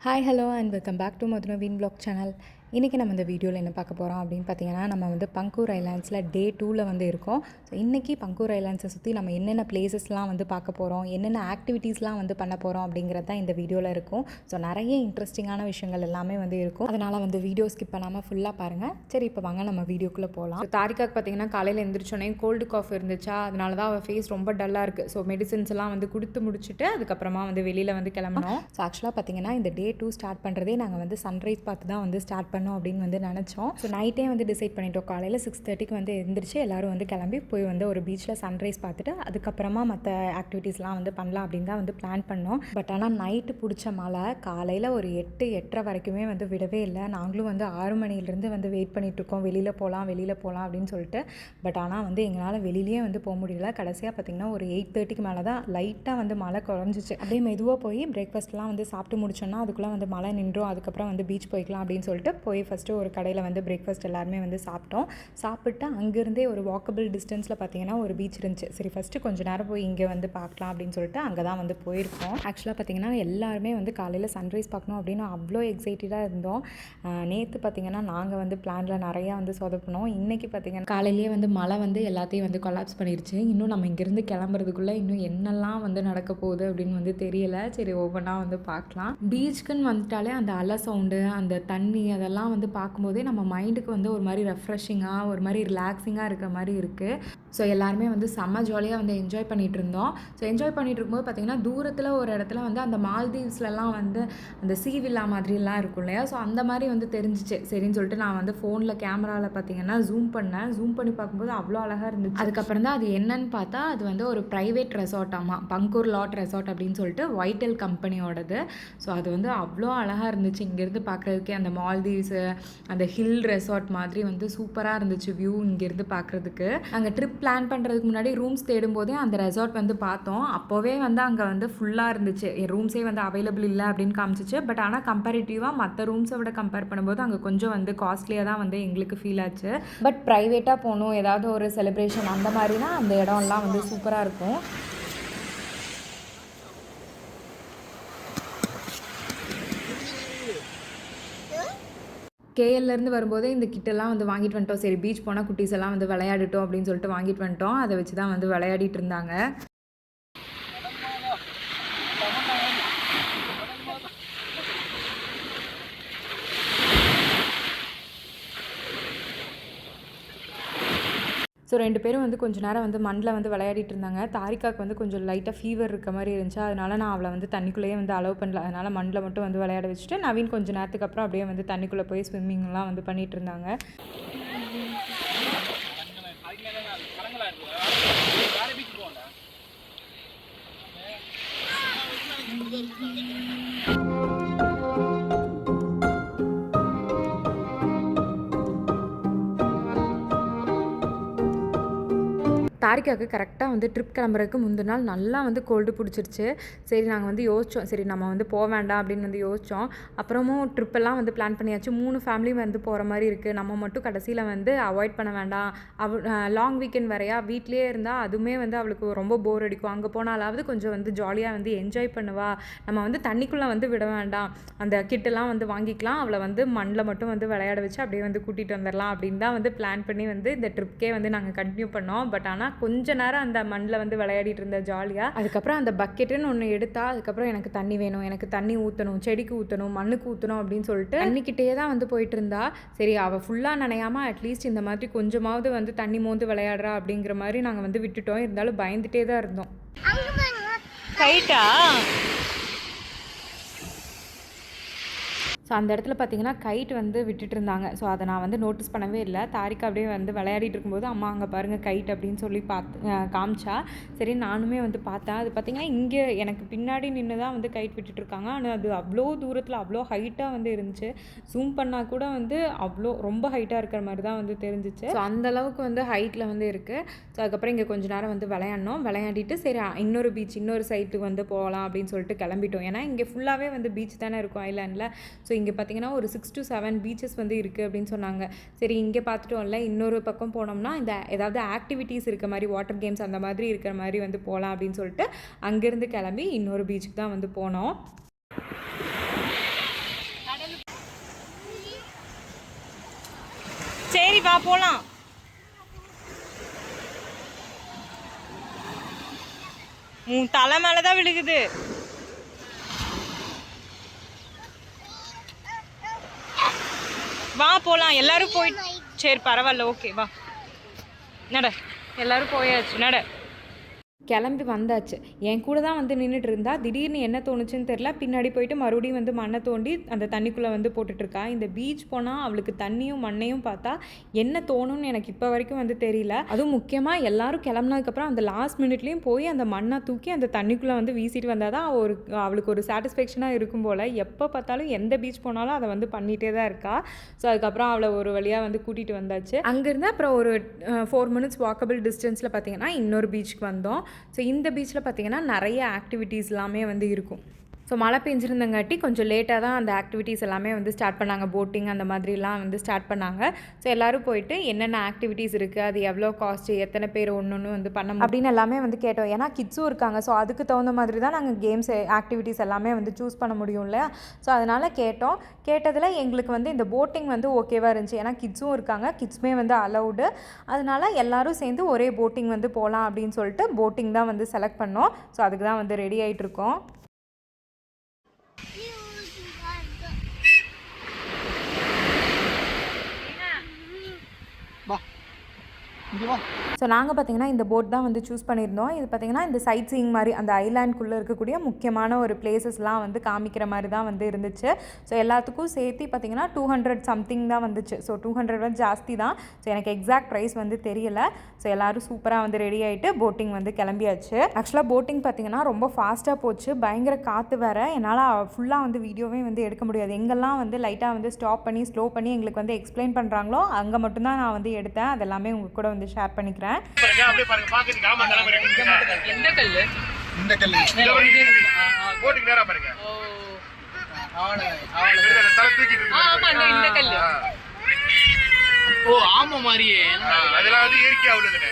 Hi hello and welcome back to Madhuraveen vlog channel. இன்றைக்கி நம்ம இந்த வீடியோவில் என்ன பார்க்க போகிறோம் அப்படின்னு பார்த்தீங்கன்னா, நம்ம வந்து பங்கூர் ஐலாண்ட்ஸில் டே 2ல் வந்து இருக்கோம். ஸோ இன்றைக்கி பங்கூர் ஐலாண்ட்ஸை சுற்றி நம்ம என்னென்ன பிளேசஸ்லாம் வந்து பார்க்க போகிறோம், என்னென்ன ஆக்டிவிட்டீஸ்லாம் வந்து பண்ண போகிறோம் அப்படிங்கிறது தான் இந்த வீடியோவில் இருக்கும். ஸோ நிறைய இன்ட்ரெஸ்டிங்கான விஷயங்கள் எல்லாமே வந்து இருக்கும். அதனால் வந்து வீடியோ ஸ்கிப் பண்ணாமல் ஃபுல்லாக பாருங்கள். சரி, இப்போ வாங்க நம்ம வீடியோக்குள்ளே போகலாம். ஸோ தாரிகாக்கு பார்த்தீங்கன்னா காலையில் எழுந்திரிச்சோன்னே கோல்டு காஃப் இருந்துச்சா, அதனால தான் அவள் ஃபேஸ் ரொம்ப டல்லாக இருக்குது. ஸோ மெடிசின்ஸ் எல்லாம் வந்து கொடுத்து முடிச்சுட்டு அதுக்கப்புறமா வந்து வெளியில் வந்து கிளம்பணும். ஸோ ஆக்சுவலாக பார்த்தீங்கன்னா இந்த டே 2 ஸ்டார்ட் பண்ணுறதே நாங்கள் வந்து சன்ரைஸ் பார்த்து தான் வந்து ஸ்டார்ட் பண்ணோம் அப்படின்னு வந்து நினச்சோம். ஸோ நைட்டே வந்து டிசைட் பண்ணிட்டோம். காலையில் 6:30க்கு வந்து எழுந்திரிச்சு எல்லோரும் வந்து கிளம்பி போய் வந்து ஒரு பீச்சில் சன்ரைஸ் பார்த்துட்டு அதுக்கப்புறமா மற்ற ஆக்டிவிட்டீஸ்லாம் வந்து பண்ணலாம் அப்படின்னு தான் வந்து பிளான் பண்ணோம். பட் ஆனால் நைட்டு பிடிச்ச மழை காலையில் ஒரு 8-8:30 வரைக்குமே வந்து விடவே இல்லை. நாங்களும் வந்து 6 மணிலேருந்து வந்து வெயிட் பண்ணிகிட்ருக்கோம், வெளியில் போகலாம் அப்படின்னு சொல்லிட்டு. பட் ஆனால் வந்து எங்களால் வெளியிலேயே வந்து போக முடியல. கடைசியாக பார்த்திங்கன்னா ஒரு 8:30க்கு மேலே தான் லைட்டாக வந்து மழை குறைஞ்சிச்சு. அப்படியே மெதுவாக போய் பிரேக்ஃபாஸ்ட்லாம் வந்து சாப்பிட்டு முடிச்சோன்னா அதுக்குள்ளே வந்து மழை நின்றோம். அதுக்கப்புறம் வந்து பீச் போய்க்கலாம் அப்படின்னு சொல்லிட்டு போய் ஃபஸ்ட்டு ஒரு கடையில் வந்து பிரேக்ஃபாஸ்ட் எல்லாருமே வந்து சாப்பிட்டோம். சாப்பிட்டு அங்கேருந்தே ஒரு வாக்கபிள் டிஸ்டன்ஸில் பார்த்தீங்கன்னா ஒரு பீச் இருந்துச்சு. சரி, ஃபஸ்ட்டு கொஞ்சம் நேரம் போய் இங்கே வந்து பார்க்கலாம் அப்படின்னு சொல்லிட்டு அங்கே தான் வந்து போயிருக்கோம். ஆக்சுவலாக பார்த்தீங்கன்னா எல்லாருமே வந்து காலையில் சன்ரைஸ் பார்க்கணும் அப்படின்னு அவ்வளோ எக்ஸைட்டடாக இருந்தோம். நேற்று பார்த்திங்கன்னா நாங்கள் வந்து பிளானில் நிறையா வந்து சொதப்பினோம். இன்றைக்கி பார்த்திங்கன்னா காலையிலேயே வந்து மழை வந்து எல்லாத்தையும் வந்து கொலாப்ஸ் பண்ணிடுச்சு. இன்னும் நம்ம இங்கேருந்து கிளம்புறதுக்குள்ளே இன்னும் என்னெல்லாம் வந்து நடக்க போகுது அப்படின்னு வந்து தெரியல. சரி, ஒவ்வொன்றா வந்து பார்க்கலாம். பீச்சுக்குன்னு வந்துட்டாலே அந்த அலை சவுண்டு, அந்த தண்ணி, அதெல்லாம் வந்து பார்க்கும்போதே நம்ம மைண்டுக்கு வந்து ஒரு மாதிரி ரெஃப்ரெஷிங்காக, ஒரு மாதிரி ரிலாக்ஸிங்காக இருக்கிற மாதிரி இருக்குது. ஸோ எல்லாருமே வந்து செம்ம ஜாலியாக வந்து என்ஜாய் பண்ணிகிட்டு இருந்தோம். ஸோ என்ஜாய் பண்ணிகிட்டு இருக்கும்போது பார்த்திங்கன்னா தூரத்தில் ஒரு இடத்துல வந்து அந்த மால்தீவ்ஸ்லலாம் வந்து அந்த சீவில்லா மாதிரிலாம் இருக்கும் இல்லையா, ஸோ அந்த மாதிரி வந்து தெரிஞ்சிச்சு. சரின்னு சொல்லிட்டு நான் வந்து ஃபோனில் கேமராவில் பார்த்திங்கன்னா ஜூம் பண்ணி பார்க்கும்போது அவ்வளோ அழகாக இருந்துச்சு. அதுக்கப்புறம் தான் அது என்னன்னு பார்த்தா அது வந்து ஒரு ப்ரைவேட் ரெசார்ட், ஆமாம் பங்கூர் லாட் ரெசார்ட் அப்படின்னு சொல்லிட்டு வைட்டல் கம்பெனியோடது. ஸோ அது வந்து அவ்வளோ அழகாக இருந்துச்சு. இங்கேருந்து பார்க்குறதுக்கே அந்த மால்தீவ்ஸு, அந்த ஹில் ரெசார்ட் மாதிரி வந்து சூப்பராக இருந்துச்சு வியூ இங்கேருந்து பார்க்குறதுக்கு. அங்கே ட்ரிப் பிளான் பண்ணுறதுக்கு முன்னாடி ரூம்ஸ் தேடும்போதே அந்த ரெசார்ட் வந்து பார்த்தோம். அப்போவே வந்து அங்கே வந்து ஃபுல்லாக இருந்துச்சு, ரூம்ஸே வந்து அவைலபிள் இல்லை அப்படின்னு காமிச்சிச்சு. பட் ஆனால் கம்பேரிட்டிவாக மற்ற ரூம்ஸை விட கம்பேர் பண்ணும்போது அங்கே கொஞ்சம் வந்து காஸ்ட்லியாக தான் வந்து எங்களுக்கு ஃபீல் ஆச்சு. பட் ப்ரைவேட்டாக போகணும், ஏதாவது ஒரு செலிப்ரேஷன் அந்த மாதிரினா அந்த இடம்லாம் வந்து சூப்பராக இருக்கும். கேஎல்லேருந்து வரும்போதே இந்த கிட்டெல்லாம் வந்து வாங்கிட்டு வந்துட்டோம். சரி, பீச் போனால் குட்டீஸ் எல்லாம் வந்து விளையாடட்டும் அப்படின்னு சொல்லிட்டு வாங்கிட்டு வந்துட்டோம். அதை வச்சு தான் வந்து விளையாடிட்டு இருந்தாங்க. ஸோ 2 பேரும் வந்து கொஞ்சம் நேரம் வந்து மண்ணில் வந்து விளையாடிட்டு இருந்தாங்க. தாரிகாவுக்கு வந்து கொஞ்சம் லைட்டாக ஃபீவர் இருக்க மாதிரி இருந்துச்சு. அதனால் நான் அவளை வந்து தண்ணிக்குள்ளேயே வந்து அலோவ் பண்ணல. அதனால் மண்ணில் மட்டும் வந்து விளையாட வச்சுட்டு நவீன் கொஞ்சம் நேரத்துக்கு அப்புறம் அப்படியே வந்து தண்ணிக்குள்ளே போய் ஸ்விம்மிங்லாம் வந்து பண்ணிகிட்டு இருந்தாங்க. தாரிகாவுக்கு கரெக்டாக வந்து ட்ரிப் கிளம்புறதுக்கு முந்தின நாள் நல்லா வந்து கோல்டு பிடிச்சிருச்சு. சரி, நாங்கள் வந்து யோசித்தோம், சரி நம்ம வந்து போக வேண்டாம் அப்படின்னு வந்து யோசித்தோம். அப்புறமும் ட்ரிப்பெல்லாம் வந்து பிளான் பண்ணியாச்சு. 3 ஃபேமிலியும் வந்து போகிற மாதிரி இருக்குது. நம்ம மட்டும் கடைசியில் வந்து அவாய்ட் பண்ண வேண்டாம். லாங் வீக்கெண்ட் வரையா வீட்லேயே இருந்தால் அதுவுமே வந்து அவளுக்கு ரொம்ப போர் அடிக்கும். அங்கே போனாலாவது கொஞ்சம் வந்து ஜாலியாக வந்து என்ஜாய் பண்ணுவா. நம்ம வந்து தண்ணிக்குள்ளே வந்து விட வேண்டாம், அந்த கிட்டெல்லாம் வந்து வாங்கிக்கலாம், அவளை வந்து மண்ணில் மட்டும் வந்து விளையாட வச்சு அப்படியே வந்து கூட்டிகிட்டு வந்துடலாம் அப்படின்னு தான் வந்து பிளான் பண்ணி வந்து இந்த ட்ரிப்கே வந்து நாங்கள் கண்டினியூ பண்ணோம். பட் ஆனால் கொஞ்ச நேரம் அந்த மண்ணில் வந்து விளையாடிட்டு இருந்த ஜாலியாக. அதுக்கப்புறம் அந்த பக்கெட்டுன்னு ஒன்று எடுத்தா, அதுக்கப்புறம் எனக்கு தண்ணி வேணும், எனக்கு தண்ணி ஊற்றணும், செடிக்கு ஊற்றணும், மண்ணுக்கு ஊற்றணும் அப்படின்னு சொல்லிட்டு தண்ணிக்கிட்டே தான் வந்து போயிட்டு இருந்தா. சரி, அவள் ஃபுல்லாக நனையாமல் அட்லீஸ்ட் இந்த மாதிரி கொஞ்சமாவது வந்து தண்ணி மோந்து விளையாடுறா அப்படிங்கிற மாதிரி நாங்கள் வந்து விட்டுட்டோம். இருந்தாலும் பயந்துட்டே தான் இருந்தோம். கைட்டா ஸோ அந்த இடத்துல பார்த்திங்கன்னா கைட் வந்து விட்டுட்டு இருந்தாங்க. ஸோ அதை நான் வந்து நோட்டீஸ் பண்ணவே இல்லை. தாரிகா அப்படியே வந்து விளையாடிட்டு இருக்கும்போது அம்மா அங்கே பாருங்கள் கைட் அப்படின்னு சொல்லி காமிச்சா. சரி, நானுமே வந்து பார்த்தேன். அது பார்த்திங்கன்னா இங்கே எனக்கு பின்னாடி நின்று தான் வந்து கைட் விட்டுட்ருக்காங்க. ஆனால் அது அவ்வளோ தூரத்தில் அவ்வளோ ஹைட்டாக வந்து இருந்துச்சு. ஜூம் பண்ணால் கூட வந்து அவ்வளோ ரொம்ப ஹைட்டாக இருக்கிற மாதிரி தான் வந்து தெரிஞ்சிச்சு. ஸோ அந்தளவுக்கு வந்து ஹைட்டில் வந்து இருக்குது. ஸோ அதுக்கப்புறம் இங்கே கொஞ்சம் நேரம் வந்து விளையாடிட்டு சரி இன்னொரு பீச், இன்னொரு சைட்டுக்கு வந்து போகலாம் அப்படின்னு சொல்லிட்டு கிளம்பிட்டோம். ஏன்னா இங்கே ஃபுல்லாகவே வந்து பீச் தானே இருக்கும் ஐலாண்டில். ஸோ இங்கே பார்த்திங்கன்னா ஒரு 6 to 7 பீச்சஸ் வந்து இருக்குது அப்படின்னு சொன்னாங்க. சரி, இங்கே பார்த்துட்டோம்ல, இன்னொரு பக்கம் போனோம்னா இந்த ஏதாவது ஆக்டிவிட்டீஸ் இருக்க மாதிரி, வாட்டர் கேம்ஸ் அந்த மாதிரி இருக்கிற மாதிரி வந்து போகலாம் அப்படின்னு சொல்லிட்டு அங்கேருந்து கிளம்பி இன்னொரு பீச்சுக்கு தான் வந்து போனோம். வா போலாம். உன் தலை மேலதான் விழுகுது. வா போலாம், எல்லாரும் போய். சரி பரவாயில்ல, ஓகே வா நட, எல்லாரும் போயாச்சு நட. கிளம்பி வந்தாச்சு. என் கூட தான் வந்து நின்றுட்டு இருந்தா. திடீர்னு என்ன தோணுச்சுன்னு தெரில, பின்னாடி போயிட்டு மறுபடியும் வந்து மண்ணை தோண்டி அந்த தண்ணிக்குள்ளே வந்து போட்டுட்ருக்கா. இந்த பீச் போனால் அவளுக்கு தண்ணியும் மண்ணையும் பார்த்தா என்ன தோணும்னு எனக்கு இப்போ வரைக்கும் வந்து தெரியல. அதுவும் முக்கியமாக எல்லோரும் கிளம்புனதுக்கப்புறம் அந்த லாஸ்ட் மினிட்லேயும் போய் அந்த மண்ணை தூக்கி அந்த தண்ணிக்குள்ளே வந்து வீசிட்டு வந்தால் தான் அவளுக்கு ஒரு சாட்டிஸ்ஃபேக்ஷனாக இருக்கும் போல். எப்போ பார்த்தாலும் எந்த பீச் போனாலும் அதை வந்து பண்ணிகிட்டே தான் இருக்கா. ஸோ அதுக்கப்புறம் அவளை ஒரு வழியாக வந்து கூட்டிகிட்டு வந்தாச்சு. அங்கேருந்து அப்புறம் ஒரு 4 minutes வாக்கபிள் டிஸ்டன்ஸில் பார்த்தீங்கன்னா இன்னொரு பீச்சுக்கு வந்தோம். ஸோ இந்த பீச்சில் பார்த்திங்கன்னா நிறைய ஆக்டிவிட்டீஸ் எல்லாமே வந்து இருக்கும். ஸோ மழை பெஞ்சிருந்தங்காட்டி கொஞ்சம் லேட்டாக தான் அந்த ஆக்டிவிட்டீஸ் எல்லாமே வந்து ஸ்டார்ட் பண்ணாங்க. போட்டிங் அந்த மாதிரிலாம் வந்து ஸ்டார்ட் பண்ணாங்க. ஸோ எல்லோரும் போயிட்டு என்னென்ன ஆக்டிவிட்டீஸ் இருக்குது, அது எவ்வளோ காஸ்ட்டு, எத்தனை பேர் ஒன்று வந்து பண்ண அப்படின்னு எல்லாமே வந்து கேட்டோம். ஏன்னா கிட்ஸும் இருக்காங்க. ஸோ அதுக்கு தகுந்த மாதிரி தான் நாங்கள் கேம்ஸ் ஆக்டிவிட்டீஸ் எல்லாமே வந்து சூஸ் பண்ண முடியும் இல்லையா. ஸோ அதனால் கேட்டோம். கேட்டதில் எங்களுக்கு வந்து இந்த போட்டிங் வந்து ஓகேவாக இருந்துச்சு. ஏன்னா கிட்ஸும் இருக்காங்க, கிட்ஸுமே வந்து அலவுடு. அதனால் எல்லோரும் சேர்ந்து ஒரே போட்டிங் வந்து போகலாம் அப்படின்னு சொல்லிட்டு போட்டிங் தான் வந்து செலக்ட் பண்ணோம். ஸோ அதுக்கு தான் வந்து ரெடி ஆகிட்டு இருக்கோம். ஸோ நாங்கள் பார்த்திங்கன்னா இந்த போட் தான் வந்து சூஸ் பண்ணியிருந்தோம். இது பார்த்திங்கன்னா இந்த சைட் சீயிங் மாதிரி அந்த ஐலாண்டுக்குள்ளே இருக்கக்கூடிய முக்கியமான ஒரு பிளேசஸ்லாம் வந்து காமிக்கிற மாதிரி தான் வந்து இருந்துச்சு. ஸோ எல்லாத்துக்கும் சேர்த்து பார்த்திங்கன்னா 200 சம்திங் தான் வந்துச்சு. ஸோ 200 வந்து ஜாஸ்தி தான். ஸோ எனக்கு எக்ஸாக்ட் ப்ரைஸ் வந்து தெரியலை. ஸோ எல்லோரும் சூப்பராக வந்து ரெடி ஆகிட்டு போட்டிங் வந்து கிளம்பியாச்சு. ஆக்சுவலாக போட்டிங் பார்த்திங்கன்னா ரொம்ப ஃபாஸ்ட்டாக போச்சு. பயங்கர காற்று வேறு. என்னால் ஃபுல்லாக வந்து வீடியோவே வந்து எடுக்க முடியாது. எங்கெல்லாம் வந்து லைட்டாக வந்து ஸ்டாப் பண்ணி ஸ்லோ பண்ணி எங்களுக்கு வந்து எக்ஸ்பிளைன் பண்ணுறாங்களோ அங்கே மட்டும்தான் நான் வந்து எடுத்தேன். அதெல்லாமே உங்கள் கூட வந்து ஷேர் பண்ணிக்கிறேன். எந்த கல்லு? இந்த கல்லு போட்டுக்கு நேரா பாருங்க. இந்த கல்லு. ஓ ஆமா மாதிரியே. அதெல்லாம் வந்து இயற்கையா உள்ளதுனே.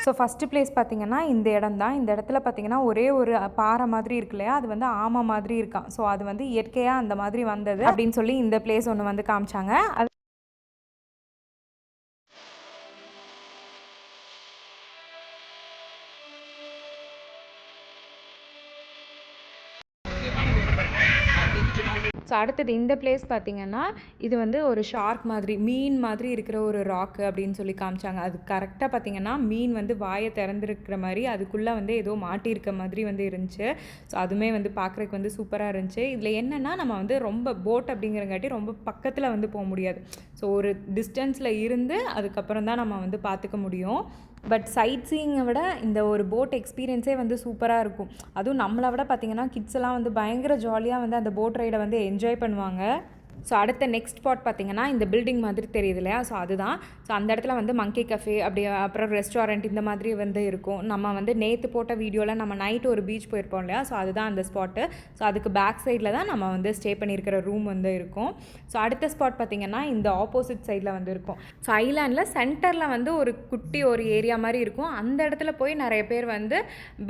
ஸோ ஃபஸ்ட்டு பிளேஸ் பார்த்திங்கன்னா இந்த இடம் தான். இந்த இடத்துல பார்த்திங்கன்னா ஒரே ஒரு பாறை மாதிரி இருக்கு இல்லையா, அது வந்து ஆமை மாதிரி இருக்கான். ஸோ அது வந்து இயற்கையாக அந்த மாதிரி வந்தது அப்படின்னு சொல்லி இந்த பிளேஸ் ஒன்று வந்து காமிச்சாங்க. ஸோ அடுத்தது இந்த பிளேஸ் பார்த்திங்கன்னா இது வந்து ஒரு ஷார்க் மாதிரி, மீன் மாதிரி இருக்கிற ஒரு ராக்கு அப்படின்னு சொல்லி காமிச்சாங்க. அது கரெக்டாக பார்த்திங்கன்னா மீன் வந்து வாயை திறந்துருக்கிற மாதிரி அதுக்குள்ளே வந்து ஏதோ மாட்டியிருக்க மாதிரி வந்து இருந்துச்சு. ஸோ அதுவுமே வந்து பார்க்குறதுக்கு வந்து சூப்பராக இருந்துச்சு. இதில் என்னென்னா நம்ம வந்து ரொம்ப போட் அப்படிங்கிறங்காட்டி ரொம்ப பக்கத்தில் வந்து போக முடியாது. ஸோ ஒரு டிஸ்டன்ஸில் இருந்து அதுக்கப்புறம் தான் நம்ம வந்து பார்த்துக்க முடியும். பட் சைட் சீயிங்கை விட இந்த ஒரு போட் எக்ஸ்பீரியன்ஸே வந்து சூப்பராக இருக்கும். அதுவும் நம்மளை விட பார்த்திங்கன்னா கிட்ஸ் எல்லாம் வந்து பயங்கர ஜாலியாக வந்து அந்த போட் ரைடை வந்து என்ஜாய் பண்ணுவாங்க. ஸோ அடுத்த நெக்ஸ்ட் ஸ்பாட் பார்த்திங்கன்னா இந்த பில்டிங் மாதிரி தெரியுது இல்லையா, ஸோ அதுதான். ஸோ அந்த இடத்துல வந்து மங்கி கஃபே அப்படி அப்புறம் ரெஸ்டாரண்ட் இந்த மாதிரி வந்து இருக்கும். நம்ம வந்து நேற்று போட்ட வீடியோவில் நம்ம நைட்டு ஒரு பீச் போயிருப்போம் இல்லையா, ஸோ அதுதான் அந்த ஸ்பாட்டு. ஸோ அதுக்கு பேக் சைடில் தான் நம்ம வந்து ஸ்டே பண்ணியிருக்கிற ரூம் வந்து இருக்கும். ஸோ அடுத்த ஸ்பாட் பார்த்திங்கன்னா இந்த ஆப்போசிட் சைடில் வந்து இருக்கும். ஸோ ஐலாண்டில் சென்டரில் வந்து ஒரு குட்டி ஒரு ஏரியா மாதிரி இருக்கும். அந்த இடத்துல போய் நிறைய பேர் வந்து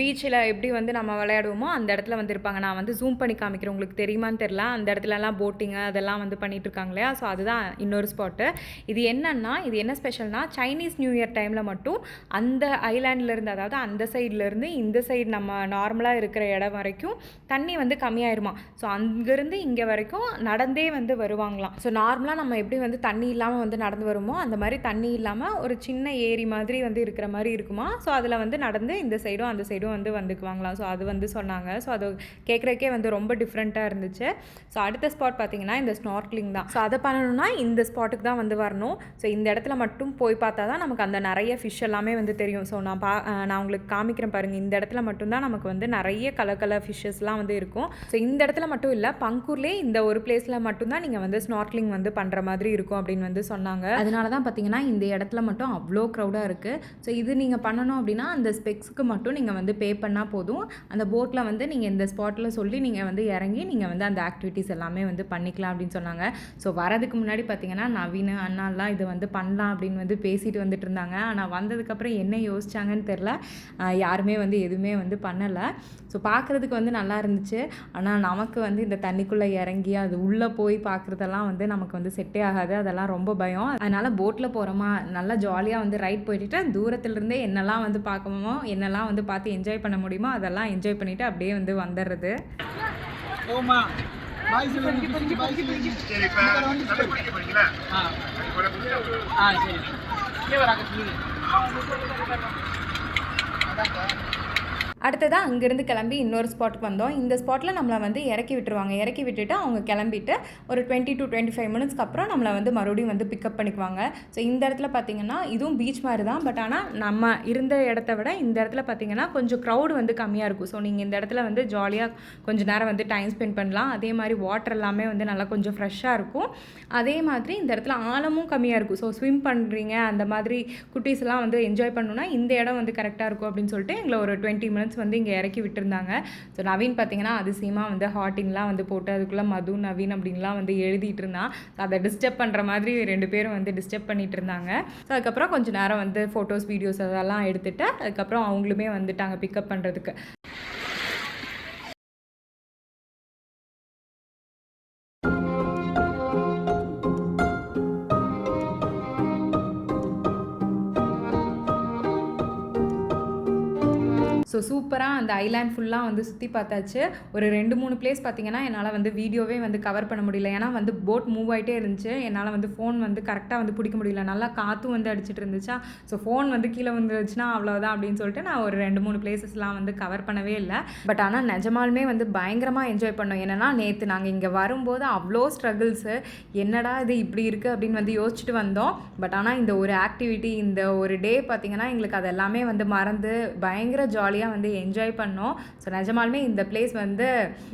பீச்சில் எப்படி வந்து நம்ம விளையாடுவோமோ அந்த இடத்துல வந்து இருப்பாங்க. நான் வந்து ஜூம் பண்ணி காமிக்கிறேன், உங்களுக்கு தெரியுமான்னு தெரில. அந்த இடத்துலலாம் போட்டிங்கு அதெல்லாம் வந்து பண்ணிட்டு இருக்காங்க இல்லையா, ஸோ அதுதான் இன்னொரு ஸ்பாட்டு. இது என்னன்னா, இது என்ன ஸ்பெஷல்னா சைனீஸ் நியூ இயர் டைமில் மட்டும் அந்த ஐலாண்ட்லேருந்து, அதாவது அந்த சைட்லேருந்து இந்த சைடு நம்ம நார்மலாக இருக்கிற இடம் வரைக்கும் தண்ணி வந்து கம்மியாயிருமா. ஸோ அங்கேருந்து இங்கே வரைக்கும் நடந்தே வந்து வருவாங்களாம். ஸோ நார்மலாக நம்ம எப்படி வந்து தண்ணி இல்லாமல் வந்து நடந்து வருமோ அந்த மாதிரி தண்ணி இல்லாமல் ஒரு சின்ன ஏரி மாதிரி வந்து இருக்கிற மாதிரி இருக்குமா. ஸோ அதில் வந்து நடந்து இந்த சைடும் அந்த சைடும் வந்து வந்துக்குவாங்களாம். ஸோ அது வந்து சொன்னாங்க. ஸோ அது கேட்குறக்கே வந்து ரொம்ப டிஃப்ரெண்ட்டாக இருந்துச்சு. ஸோ அடுத்த ஸ்பாட் பார்த்திங்கன்னா இந்த ஸ்நார்க்லிங் தான். ஸோ அதை பண்ணணும்னா இந்த ஸ்பாட்டுக்கு தான் வந்து வரணும். ஸோ இந்த இடத்துல மட்டும் போய் பார்த்தா தான் நமக்கு அந்த நிறைய ஃபிஷ் எல்லாமே வந்து தெரியும். ஸோ நான் உங்களுக்கு காமிக்கிறேன் பாருங்கள். இந்த இடத்துல மட்டும்தான் நமக்கு வந்து நிறைய கலர் ஃபிஷ்ஷஸ்லாம் வந்து இருக்கும். ஸோ இந்த இடத்துல மட்டும் இல்லை, பங்கூர்லேயே இந்த ஒரு பிளேஸில் மட்டும்தான் நீங்கள் வந்து ஸ்நார்க்லிங் வந்து பண்ணுற மாதிரி இருக்கும் அப்படின்னு வந்து சொன்னாங்க. அதனால தான் பார்த்தீங்கன்னா இந்த இடத்துல மட்டும் அவ்வளோ க்ரௌடாக இருக்குது. ஸோ இது நீங்கள் பண்ணணும் அப்படின்னா அந்த ஸ்பெக்ஸுக்கு மட்டும் நீங்கள் வந்து பே பண்ணால் போதும். அந்த போட்டில் வந்து நீங்கள் இந்த ஸ்பாட்டில் சொல்லி நீங்கள் வந்து இறங்கி நீங்கள் வந்து அந்த ஆக்டிவிட்டீஸ் எல்லாமே வந்து பண்ணிக்கலாம் அப்படின்னு சொன்னாங்க. ஸோ வரதுக்கு முன்னாடி பார்த்திங்கன்னா நவீன் அண்ணாலாம் இது வந்து பண்ணலாம் அப்படின்னு வந்து பேசிட்டு வந்துட்டு இருந்தாங்க. ஆனால் வந்ததுக்கப்புறம் என்ன யோசிச்சாங்கன்னு தெரில, யாருமே வந்து எதுவுமே வந்து பண்ணலை. ஸோ பார்க்குறதுக்கு வந்து நல்லா இருந்துச்சு. ஆனால் நமக்கு வந்து இந்த தண்ணிக்குள்ளே இறங்கி அது உள்ளே போய் பார்க்குறதெல்லாம் வந்து நமக்கு வந்து செட்டே ஆகாது. அதெல்லாம் ரொம்ப பயம். அதனால் போட்டில் போகிறோமா, நல்லா ஜாலியாக வந்து ரைட் போயிட்டு தூரத்துலேருந்தே என்னெல்லாம் வந்து பார்க்கணுமோ, என்னெல்லாம் வந்து பார்த்து என்ஜாய் பண்ண முடியுமோ அதெல்லாம் என்ஜாய் பண்ணிவிட்டு அப்படியே வந்து வந்துடுறது. சரி, இப்ப தலை குளிக்க போறீங்களா? சரி. அடுத்ததாக அங்கேருந்து கிளம்பி இன்னொரு ஸ்பாட்டுக்கு வந்தோம். இந்த ஸ்பாட்டில் நம்மளை வந்து இறக்கி விட்டுருவாங்க. இறக்கி விட்டுட்டு அவங்க கிளம்பிட்டு ஒரு 20 to 25 மினிட்ஸ்க்கு அப்புறம் நம்மளை வந்து மறுபடியும் வந்து பிக்கப் பண்ணிக்குவாங்க. ஸோ இந்த இடத்துல பார்த்திங்கன்னா இதுவும் பீச் மாதிரி தான். பட் ஆனால் நம்ம இருந்த இடத்த விட இந்த இடத்துல பார்த்திங்கன்னா கொஞ்சம் க்ரௌடு வந்து கம்மியாக இருக்கும். ஸோ நீங்கள் இந்த இடத்துல வந்து ஜாலியாக கொஞ்சம் நேரம் வந்து டைம் ஸ்பெண்ட் பண்ணலாம். அதே மாதிரி வாட்டர் எல்லாமே வந்து நல்லா கொஞ்சம் ஃப்ரெஷ்ஷாக இருக்கும். அதே மாதிரி இந்த இடத்துல ஆழமும் கம்மியாக இருக்கும். ஸோ ஸ்விம் பண்ணுறீங்க அந்த மாதிரி குட்டீஸ்லாம் வந்து என்ஜாய் பண்ணணுன்னா இந்த இடம் வந்து கரெக்டாக இருக்கும் அப்படின்னு சொல்லிட்டு எங்களை ஒரு 20 மினிட்ஸ் வந்து இங்கே இறக்கி விட்டுருந்தாங்க. ஸோ நவீன் பார்த்தீங்கன்னா அதிசயமாக வந்து ஹாட்டின்லாம் வந்து போட்டு அதுக்குள்ளே மது நவீன் அப்படின்லாம் வந்து எழுதிட்டு இருந்தான். ஸோ அதை டிஸ்டர்ப் பண்ணுற மாதிரி 2 பேரும் வந்து டிஸ்டர்ப் பண்ணிட்டு இருந்தாங்க. ஸோ அதுக்கப்புறம் கொஞ்சம் நேரம் வந்து ஃபோட்டோஸ் வீடியோஸ் அதெல்லாம் எடுத்துகிட்டு அதுக்கப்புறம் அவங்களுமே வந்துட்டாங்க பிக்கப் பண்ணுறதுக்கு. ஸோ சூப்பராக அந்த ஐலாண்ட் ஃபுல்லாக வந்து சுற்றி பார்த்தாச்சு. ஒரு 2-3 பிளேஸ் பார்த்திங்கன்னா என்னால் வந்து வீடியோவே வந்து கவர் பண்ண முடியல. ஏன்னா வந்து போட் மூவ் ஆகிட்டே இருந்துச்சு. என்னால் வந்து ஃபோன் வந்து கரெக்டாக வந்து பிடிக்க முடியல. நல்லா காற்றும் வந்து அடிச்சிட்டு இருந்துச்சா. ஸோ ஃபோன் வந்து கீழே வந்துருச்சுன்னா அவ்வளோதான் அப்படின்னு சொல்லிட்டு நான் ஒரு 2-3 பிளேசஸ்லாம் வந்து கவர் பண்ணவே இல்லை. பட் ஆனால் நிஜமாலுமே வந்து பயங்கரமாக என்ஜாய் பண்ணோம். என்னென்னா நேற்று நாங்கள் இங்கே வரும்போது அவ்வளோ ஸ்ட்ரகிள்ஸு, என்னடா இது இப்படி இருக்குது அப்படின்னு வந்து யோசிச்சுட்டு வந்தோம். பட் ஆனால் இந்த ஒரு ஆக்டிவிட்டி இந்த ஒரு டே பார்த்திங்கன்னா எங்களுக்கு அது எல்லாமே வந்து மறந்து பயங்கர ஜாலியாக வந்து என்ஜாய் பண்ணோம். ஸோ நிஜமாலுமே இந்த பிளேஸ் வந்து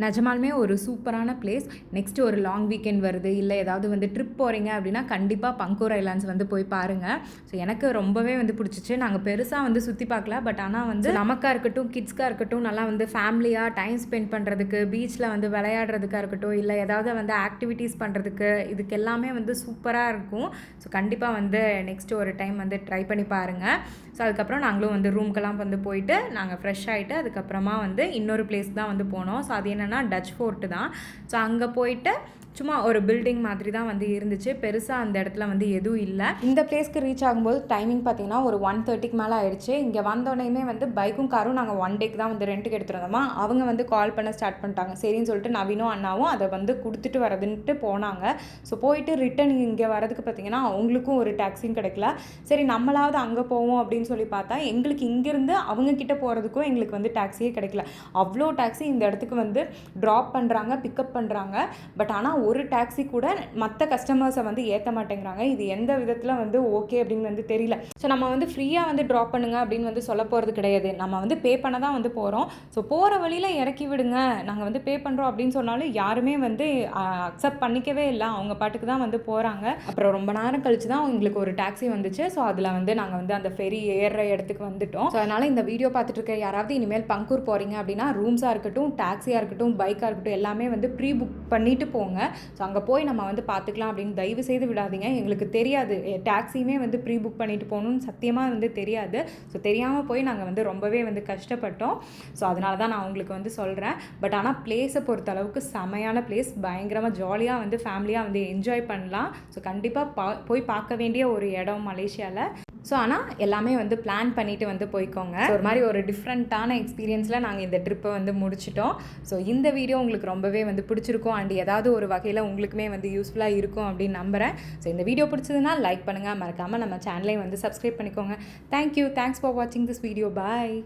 நிஜமாலுமே ஒரு சூப்பரான பிளேஸ். நெக்ஸ்ட் ஒரு லாங் வீக்கெண்ட் வருது, இல்லை ஏதாவது வந்து ட்ரிப் போகிறீங்க அப்படின்னா கண்டிப்பாக பங்கூர் ஐலாண்ட்ஸ் வந்து போய் பாருங்கள். ஸோ எனக்கு ரொம்பவே வந்து பிடிச்சிச்சு. நாங்கள் பெருசாக வந்து சுற்றி பார்க்கல. பட் ஆனால் வந்து நமக்காக இருக்கட்டும் கிட்ஸ்க்காக இருக்கட்டும் நல்லா வந்து ஃபேமிலியாக டைம் ஸ்பெண்ட் பண்ணுறதுக்கு, பீச்சில் வந்து விளையாடுறதுக்காக இருக்கட்டும், இல்லை ஏதாவது வந்து ஆக்டிவிட்டீஸ் பண்ணுறதுக்கு, இதுக்கு எல்லாமே வந்து சூப்பராக இருக்கும். ஸோ கண்டிப்பாக வந்து நெக்ஸ்ட்டு ஒரு டைம் வந்து ட்ரை பண்ணி பாருங்கள். ஸோ அதுக்கப்புறம் நாங்களும் வந்து ரூம்க்கெல்லாம் வந்து போயிட்டு நாங்கள் ஃப்ரெஷ் ஆகிட்டு அதுக்கப்புறமா வந்து இன்னொரு பிளேஸ் தான் வந்து போனோம். ஸோ அது என்னென்னா டச் ஃபோர்ட்டு தான். ஸோ அங்கே போயிட்டு சும்மா ஒரு பில்டிங் மாதிரி தான் வந்து இருந்துச்சு. பெருசாக அந்த இடத்துல வந்து எதுவும் இல்லை. இந்த பிளேஸ்க்கு ரீச் ஆகும்போது டைமிங் பார்த்திங்கன்னா ஒரு 1:30க்கு மேலே ஆயிடுச்சு. இங்கே வந்தோடனே வந்து பைக்கும் காரும் நாங்கள் 1 டேக்கு தான் வந்து ரெண்ட்டுக்கு எடுத்துருந்தோமா. அவங்க வந்து கால் பண்ண ஸ்டார்ட் பண்ணிட்டாங்க. சரின்னு சொல்லிட்டு நவீனும் அண்ணாவும் அதை வந்து கொடுத்துட்டு வரதுன்ட்டு போனாங்க. ஸோ போயிட்டு ரிட்டன் இங்கே வரதுக்கு பார்த்திங்கன்னா அவங்களுக்கும் ஒரு டாக்ஸியும் கிடைக்கல. சரி நம்மளாவது அங்கே போவோம் அப்படின்னு சொல்லி பார்த்தா எங்களுக்கு இங்கேருந்து அவங்கக்கிட்ட போகிறதுக்கும் எங்களுக்கு வந்து டாக்ஸியே கிடைக்கல. அவ்வளோ டாக்ஸி இந்த இடத்துக்கு வந்து ட்ராப் பண்ணுறாங்க, பிக்கப் பண்ணுறாங்க. பட் ஆனால் ஒரு டாக்ஸி கூட மற்ற கஸ்டமர்ஸை வந்து ஏற்ற மாட்டேங்கிறாங்க. இது எந்த விதத்தில் வந்து ஓகே அப்படின்னு வந்து தெரியல. ஸோ நம்ம வந்து ஃப்ரீயாக வந்து ட்ராப் பண்ணுங்க அப்படின்னு வந்து சொல்ல போகிறது கிடையாது. நம்ம வந்து பே பண்ண தான் வந்து போகிறோம். ஸோ போகிற வழியில் இறக்கி விடுங்க, நாங்கள் வந்து பே பண்ணுறோம் அப்படின்னு சொன்னாலும் யாருமே வந்து அக்செப்ட் பண்ணிக்கவே இல்லை. அவங்க பாட்டுக்கு தான் வந்து போகிறாங்க. அப்புறம் ரொம்ப நேரம் கழிச்சு தான் எங்களுக்கு ஒரு டாக்ஸி வந்துச்சு. ஸோ அதில் வந்து நாங்கள் வந்து அந்த ஃபெரி ஏறுற இடத்துக்கு வந்துட்டோம். ஸோ அதனால் இந்த வீடியோ பார்த்துட்டு இருக்க யாராவது இனிமேல் பங்கூர் போகிறீங்க அப்படின்னா ரூம்ஸாக இருக்கட்டும், டாக்ஸியாக இருக்கட்டும், பைக்காக இருக்கட்டும் எல்லாமே வந்து ப்ரீ புக் பண்ணிவிட்டு போங்க. ஸோ அங்கே போய் நம்ம வந்து பார்த்துக்கலாம் அப்படின்னு தயவு செய்து விடாதீங்க. எங்களுக்கு தெரியாது, டாக்ஸியுமே வந்து ப்ரீ புக் பண்ணிட்டு போகணுன்னு சத்தியமாக வந்து தெரியாது. ஸோ தெரியாமல் போய் நாங்கள் வந்து ரொம்பவே வந்து கஷ்டப்பட்டோம். ஸோ அதனால தான் நான் உங்களுக்கு வந்து சொல்கிறேன். பட் ஆனால் பிளேஸை பொறுத்த அளவுக்கு செமையான பிளேஸ், பயங்கரமாக ஜாலியாக வந்து ஃபேமிலியாக வந்து என்ஜாய் பண்ணலாம். ஸோ கண்டிப்பாக போய் பார்க்க வேண்டிய ஒரு இடம் மலேசியாவில். ஸோ ஆனால் எல்லாமே வந்து பிளான் பண்ணிவிட்டு வந்து போய்க்கோங்க. ஒரு மாதிரி ஒரு டிஃப்ரெண்ட்டான எக்ஸ்பீரியன்ஸில் நாங்கள் இந்த ட்ரிப்பை வந்து முடிச்சிட்டோம். ஸோ இந்த வீடியோ உங்களுக்கு ரொம்பவே வந்து பிடிச்சிருக்கும் அண்ட் ஏதாவது ஒரு வகையில் உங்களுக்குமே வந்து யூஸ்ஃபுல்லாக இருக்கும் அப்படின்னு நம்புகிறேன். ஸோ இந்த வீடியோ பிடிச்சதுன்னா லைக் பண்ணுங்கள், மறக்காமல் நம்ம சேனலை வந்து சப்ஸ்கிரைப் பண்ணிக்கோங்க. தேங்க்யூ, தேங்க்ஸ் ஃபார் வாட்சிங் திஸ் வீடியோ. பாய்.